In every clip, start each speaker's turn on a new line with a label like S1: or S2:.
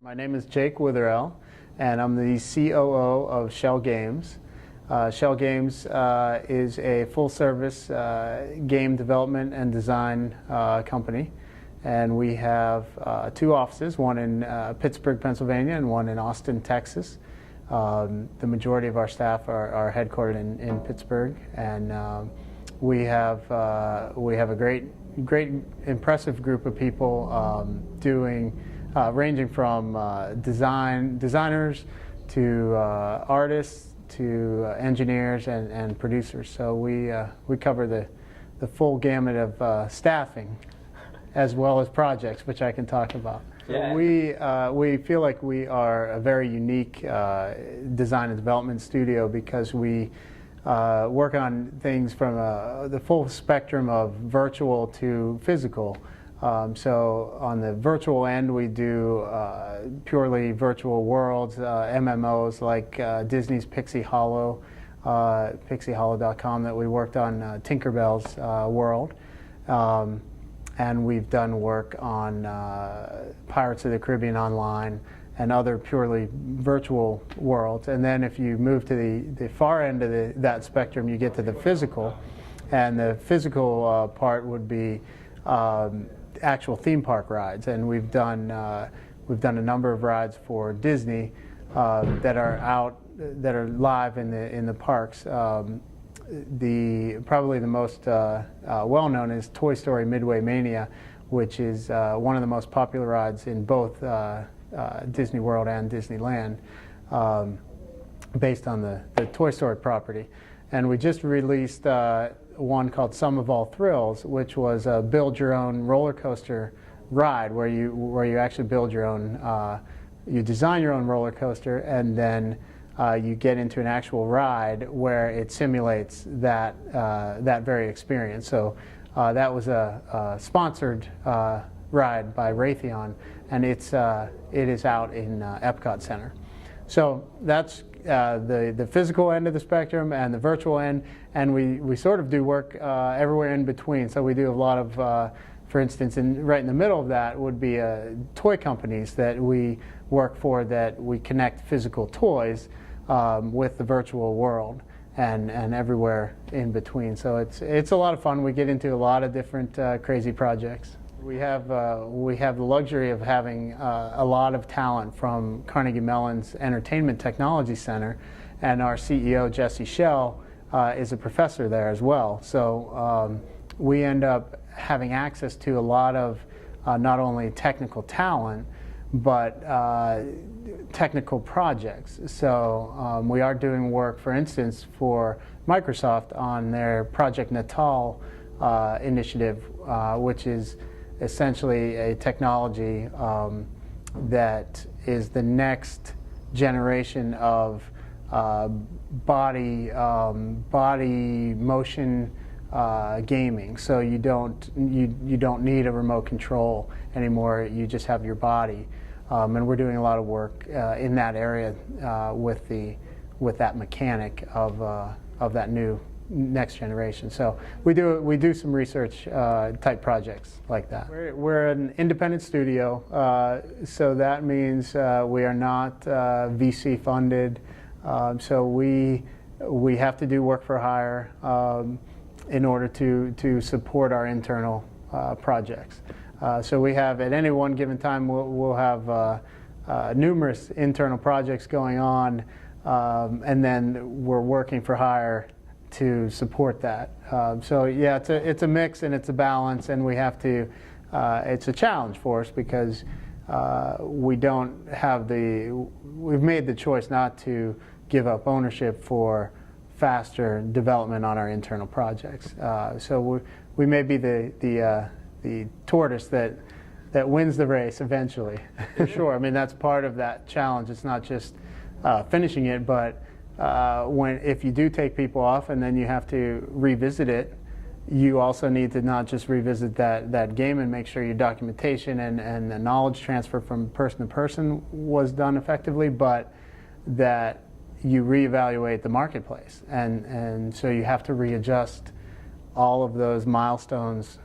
S1: My name is Jake Witherell, and I'm the COO of Schell Games. Schell Games is a full-service game development and design company, and we have two offices, one in Pittsburgh, Pennsylvania, and one in Austin, Texas. The majority of our staff are headquartered in Pittsburgh, and we have a great, impressive group of people doing. Ranging from designers to artists to engineers and producers. So we cover the full gamut of staffing as well as projects, which I can talk about. Yeah. We feel like we are a very unique design and development studio because we work on things from the full spectrum of virtual to physical. So on the virtual end, we do purely virtual worlds, MMOs like Disney's Pixie Hollow, pixiehollow.com that we worked on Tinkerbell's world. And we've done work on Pirates of the Caribbean Online and other purely virtual worlds. And then if you move to the far end of that spectrum, you get to the physical. And the physical part would be actual theme park rides, and we've done a number of rides for Disney that are live in the parks. Probably the most well known is Toy Story Midway Mania, which is one of the most popular rides in both Disney World and Disneyland, based on the Toy Story property. And we just released one called Sum of All Thrills, which was a build your own roller coaster ride where you actually build your own, you design your own roller coaster, and then you get into an actual ride where it simulates that very experience. So that was a sponsored ride by Raytheon, and it is out in Epcot Center. So that's the physical end of the spectrum and the virtual end, and we sort of do work everywhere in between. So we do a lot of, for instance, right in the middle of that would be toy companies that we work for, that we connect physical toys with the virtual world and everywhere in between. So it's a lot of fun. We get into a lot of different crazy projects. We have the luxury of having a lot of talent from Carnegie Mellon's Entertainment Technology Center, and our CEO, Jesse Schell, is a professor there as well. So we end up having access to a lot of not only technical talent, but technical projects. So we are doing work, for instance, for Microsoft on their Project Natal initiative, which is essentially a technology that is the next generation of body motion gaming. So you don't need a remote control anymore. You just have your body, and we're doing a lot of work in that area with that mechanic of that new next generation. So we do some research type projects like that. We're an independent studio, so that means we are not VC funded. So we have to do work for hire in order to support our internal projects. So we have, at any one given time, we'll have numerous internal projects going on, and then we're working for hire to support that. So yeah, it's a mix and it's a balance, and we have to. It's a challenge for us because we don't have we've made the choice not to give up ownership for faster development on our internal projects. So we may be the tortoise that wins the race eventually, for sure. I mean, that's part of that challenge. It's not just finishing it, but if you do take people off and then you have to revisit it, you also need to not just revisit that game and make sure your documentation and the knowledge transfer from person to person was done effectively, but that you reevaluate the marketplace. And so you have to readjust all of those milestones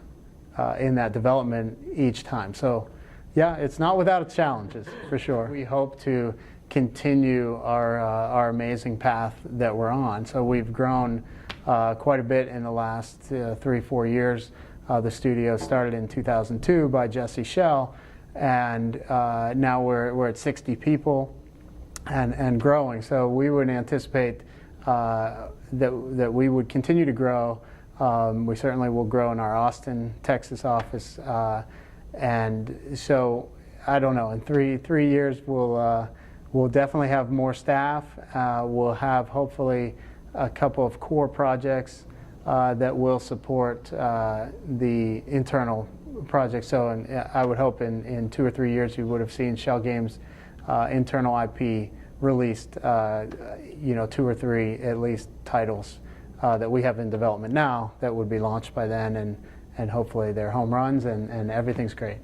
S1: in that development each time. So Yeah, it's not without its challenges, for sure. We hope to continue our amazing path that we're on. So we've grown quite a bit in the last 3-4 years. The studio started in 2002 by Jesse Schell, and now we're at 60 people and growing. So we would anticipate that we would continue to grow. We certainly will grow in our Austin, Texas office. And so, I don't know, in three years we'll definitely have more staff. We'll have hopefully a couple of core projects that will support the internal projects. So I would hope in 2 or 3 years you would have seen Schell Games internal IP released, 2 or 3 at least titles that we have in development now that would be launched by then, and hopefully they're home runs and everything's great.